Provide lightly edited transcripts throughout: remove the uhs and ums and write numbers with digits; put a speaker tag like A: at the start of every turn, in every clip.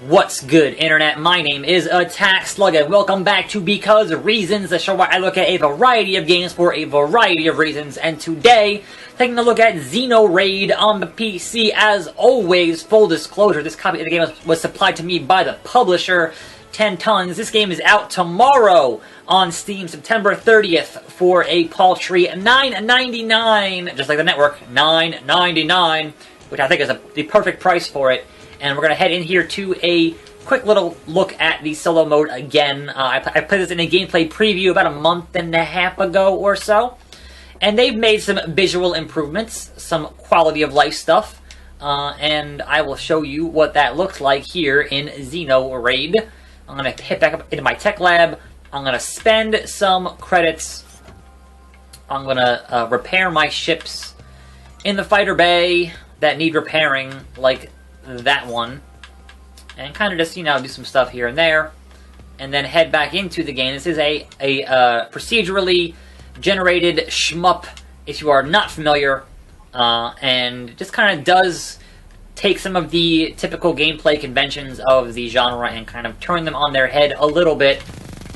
A: What's good, Internet? My name is attackslug, and welcome back to Because Reasons, the show where I look at a variety of games for a variety of reasons. And today, taking a look at Xenoraid on the PC. As always, full disclosure, this copy of the game was supplied to me by the publisher, 10 Tons. This game is out tomorrow on Steam, September 30th, for a paltry $9.99, just like the network, $9.99, which I think is the perfect price for it. And we're going to head in here to a quick little look at the solo mode again. I played this in a gameplay preview about a month and a half ago or so. And they've made some visual improvements, some quality of life stuff. And I will show you what that looks like here in Xenoraid. I'm going to hit back up into my tech lab. I'm going to spend some credits. I'm going to repair my ships in the fighter bay that need repairing, like that one, and kind of just, you know, do some stuff here and there, and then head back into the game. This is a procedurally generated shmup, if you are not familiar, and just kind of does take some of the typical gameplay conventions of the genre and kind of turn them on their head a little bit,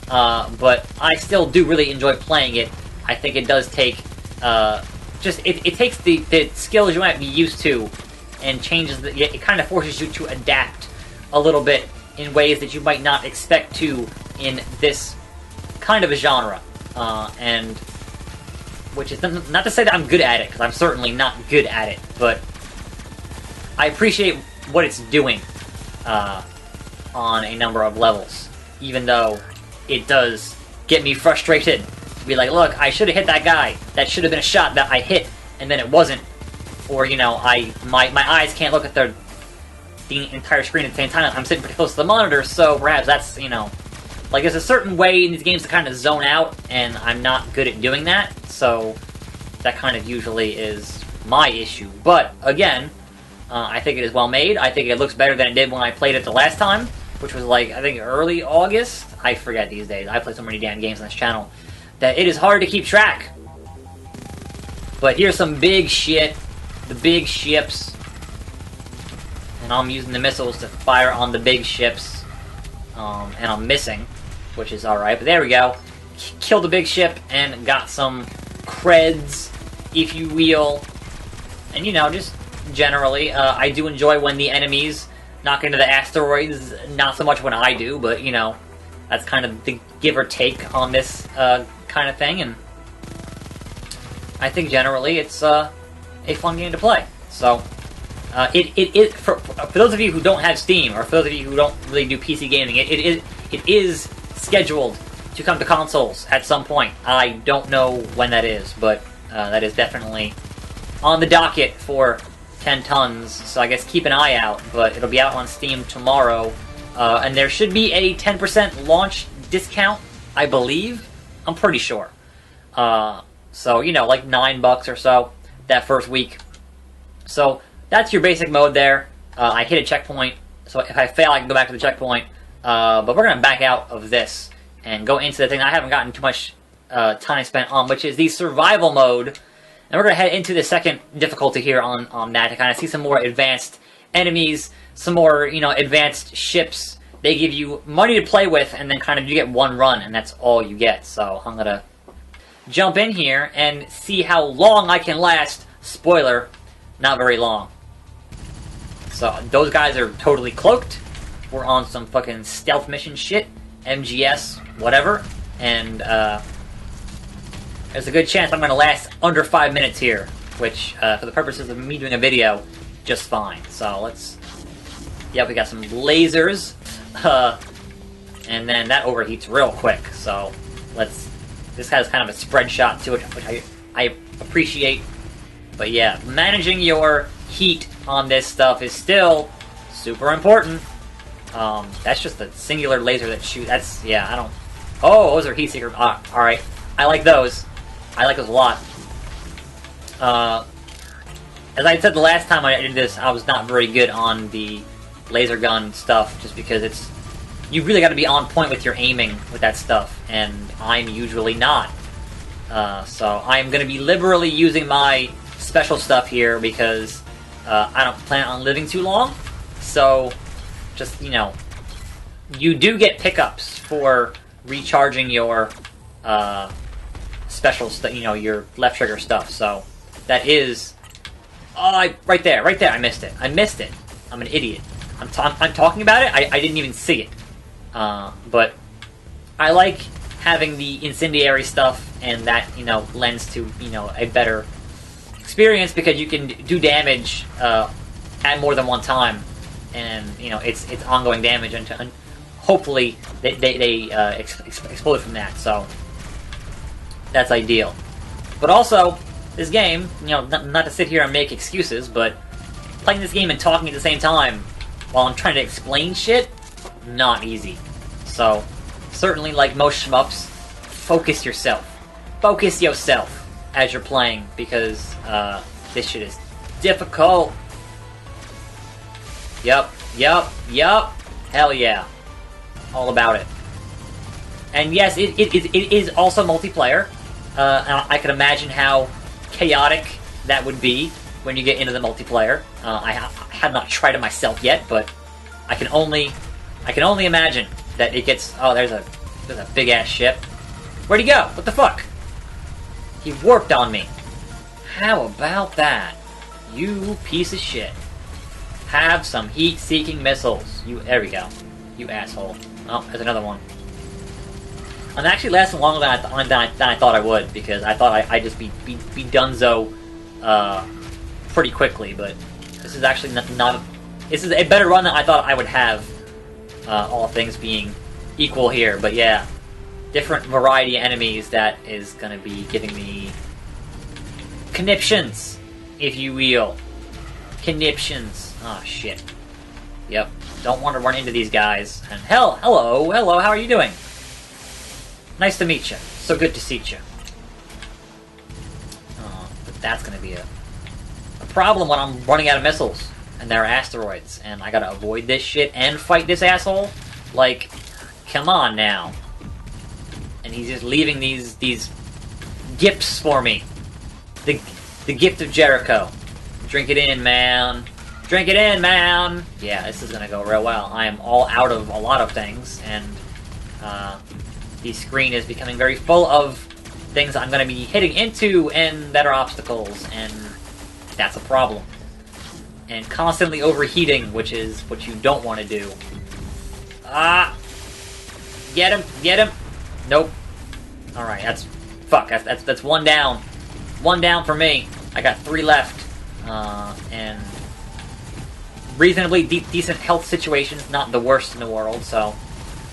A: but I still do really enjoy playing it. I think it does take, it takes the skills you might be used to and changes it kind of forces you to adapt a little bit in ways that you might not expect to in this kind of a genre. And which is not to say that I'm good at it, because I'm certainly not good at it, but I appreciate what it's doing on a number of levels, even though it does get me frustrated to be like, look, I should have hit that guy. That should have been a shot that I hit, and then it wasn't. Or, you know, my eyes can't look at the entire screen at the same time. I'm sitting pretty close to the monitor, so perhaps that's, you know, like, there's a certain way in these games to kind of zone out, and I'm not good at doing that, so that kind of usually is my issue. But, again, I think it is well made. I think it looks better than it did when I played it the last time, which was, like, I think early August. I forget these days. I play so many damn games on this channel that it is hard to keep track. But here's some big shit. The big ships, and I'm using the missiles to fire on the big ships, and I'm missing, which is alright, but there we go. Killed the big ship and got some creds, if you will. And, you know, just generally, I do enjoy when the enemies knock into the asteroids, not so much when I do, but, you know, that's kind of the give or take on this kind of thing, and I think generally it's a fun game to play. So, for those of you who don't have Steam, or for those of you who don't really do PC gaming, it is scheduled to come to consoles at some point. I don't know when that is, but that is definitely on the docket for 10 Tons, so I guess keep an eye out, but it'll be out on Steam tomorrow, and there should be a 10% launch discount, I believe. I'm pretty sure. So, you know, like $9 or so that first week. So that's your basic mode there. I hit a checkpoint, so if I fail I can go back to the checkpoint, but we're going to back out of this and go into the thing I haven't gotten too much time spent on, which is the survival mode, and we're going to head into the second difficulty here on that to kind of see some more advanced enemies, some more, you know, advanced ships. They give you money to play with, and then kind of you get one run, and that's all you get. So I'm going to jump in here and see how long I can last. Spoiler, not very long. So those guys are totally cloaked. We're on some fucking stealth mission shit, MGS, whatever, and there's a good chance I'm going to last under 5 minutes here, which, for the purposes of me doing a video, just fine. So let's, yeah, we got some lasers, and then that overheats real quick, so let's, this has kind of a spread shot to it, which I appreciate. But yeah, managing your heat on this stuff is still super important. That's just a singular laser that shoots. That's, yeah, I don't... Oh, those are heat seekers. Alright. I like those. I like those a lot. As I said the last time I did this, I was not very good on the laser gun stuff, just because it's... You really got to be on point with your aiming with that stuff, and I'm usually not. So I'm going to be liberally using my special stuff here because I don't plan on living too long. So just, you know, you do get pickups for recharging your special stuff, you know, your left trigger stuff. So that is, right there, I missed it. I'm an idiot. I'm talking about it. I didn't even see it. But I like having the incendiary stuff, and that, you know, lends to, you know, a better experience because you can do damage at more than one time, and you know it's ongoing damage, and hopefully they explode from that. So that's ideal. But also, this game, you know, not to sit here and make excuses, but playing this game and talking at the same time while I'm trying to explain shit, not easy. So certainly, like most shmups, focus yourself as you're playing, because this shit is difficult. Yup. Hell yeah. All about it. And yes, it is also multiplayer. And I can imagine how chaotic that would be when you get into the multiplayer. I have not tried it myself yet, but I can only imagine that it gets. Oh, there's a big ass ship. Where'd he go? What the fuck? He warped on me. How about that? You piece of shit. Have some heat-seeking missiles. There we go. You asshole. Oh, there's another one. I'm actually lasting longer than I thought I would, because I thought I'd just be donezo pretty quickly, but this is actually not. This is a better run than I thought I would have, all things being equal here. But yeah, different variety of enemies that is going to be giving me conniptions, if you will. Conniptions. Oh, shit. Yep. Don't want to run into these guys. And hello, how are you doing? Nice to meet you. So good to see you. But that's going to be a problem when I'm running out of missiles, and there are asteroids, and I gotta avoid this shit and fight this asshole? Like, come on now. And he's just leaving these gifts for me. The gift of Jericho. Drink it in, man. Drink it in, man! Yeah, this is gonna go real well. I am all out of a lot of things, and the screen is becoming very full of things I'm gonna be hitting into, and that are obstacles, and that's a problem. And constantly overheating, which is what you don't want to do. Get him! Nope. Alright, that's one down. One down for me. I got 3 left. And reasonably decent health situations, not the worst in the world, so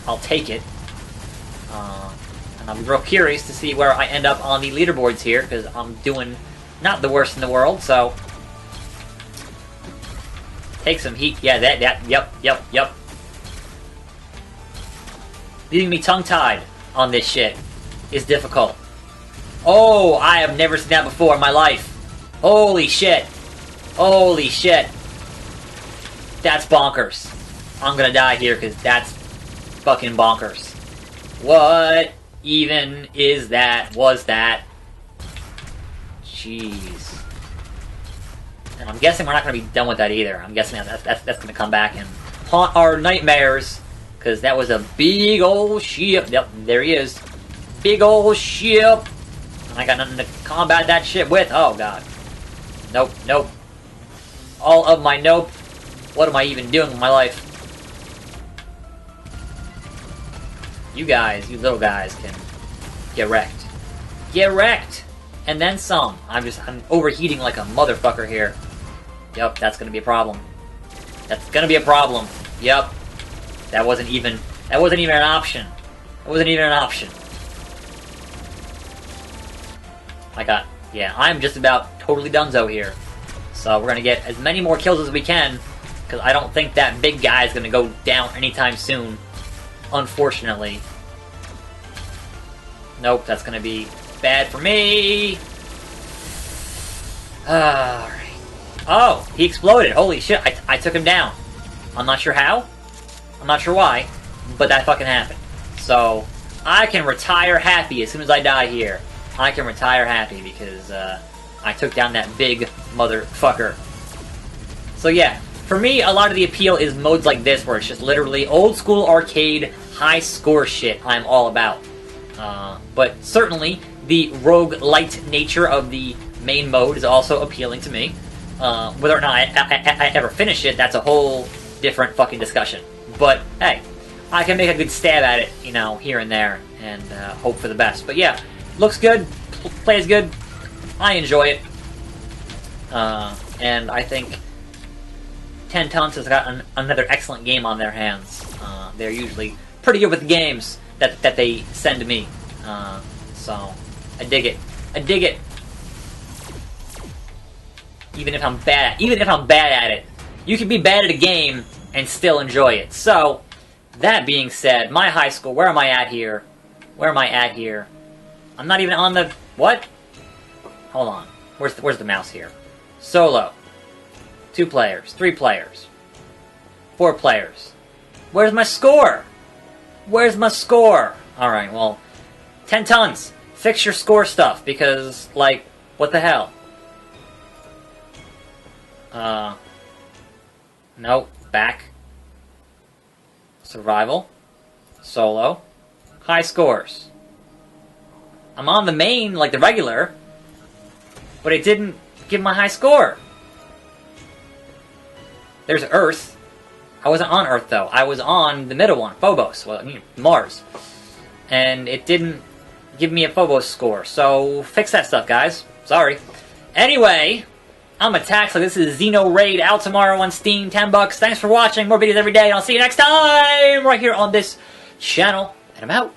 A: I'll take it. And I'm real curious to see where I end up on the leaderboards here, because I'm doing not the worst in the world, so take some heat. Yeah, yep. Leaving me tongue-tied on this shit is difficult. Oh, I have never seen that before in my life. Holy shit. Holy shit. That's bonkers. I'm gonna die here because that's fucking bonkers. What even is that? Was that? Jeez. And I'm guessing we're not gonna be done with that either. I'm guessing that's gonna come back and haunt our nightmares, because that was a big old ship. Yep, there he is. Big old ship. And I got nothing to combat that shit with. Oh god. Nope. All of my nope. What am I even doing with my life? You guys, you little guys, can get wrecked. Get wrecked! And then some. I'm overheating like a motherfucker here. Yep, that's gonna be a problem. That's gonna be a problem. Yep. That wasn't even an option. That wasn't even an option. I'm just about totally donezo here. So we're gonna get as many more kills as we can, because I don't think that big guy is gonna go down anytime soon. Unfortunately. Nope, that's gonna be bad for me. Alright. Oh, he exploded. Holy shit, I took him down. I'm not sure how. I'm not sure why. But that fucking happened. So, I can retire happy as soon as I die here. I can retire happy because I took down that big motherfucker. So yeah, For me, a lot of the appeal is modes like this, where it's just literally old school arcade, high score shit I'm all about. But certainly, the roguelite nature of the main mode is also appealing to me. Whether or not I ever finish it, that's a whole different fucking discussion. But, hey, I can make a good stab at it, you know, here and there, and hope for the best. But yeah, looks good, plays good, I enjoy it. And I think 10 Tons has got another excellent game on their hands. They're usually pretty good with games that they send to me. So, I dig it. I dig it. Even if I'm bad at it, you can be bad at a game and still enjoy it. So, that being said, my high score, where am I at here? Where am I at here? I'm not even on the... What? Hold on. Where's the mouse here? Solo. 2 players. 3 players. 4 players. Where's my score? Where's my score? Alright, well... 10 Tons. Fix your score stuff, because, like, what the hell? Nope. Back. Survival. Solo. High scores. I'm on the main, like the regular, but it didn't give my high score. There's Earth. I wasn't on Earth, though. I was on the middle one, Phobos. Well, I mean, Mars. And it didn't give me a Phobos score, so fix that stuff, guys. Sorry. Anyway, I'm attackslug. This is Xenoraid, out tomorrow on Steam, $10. Thanks for watching. More videos every day, and I'll see you next time right here on this channel. And I'm out.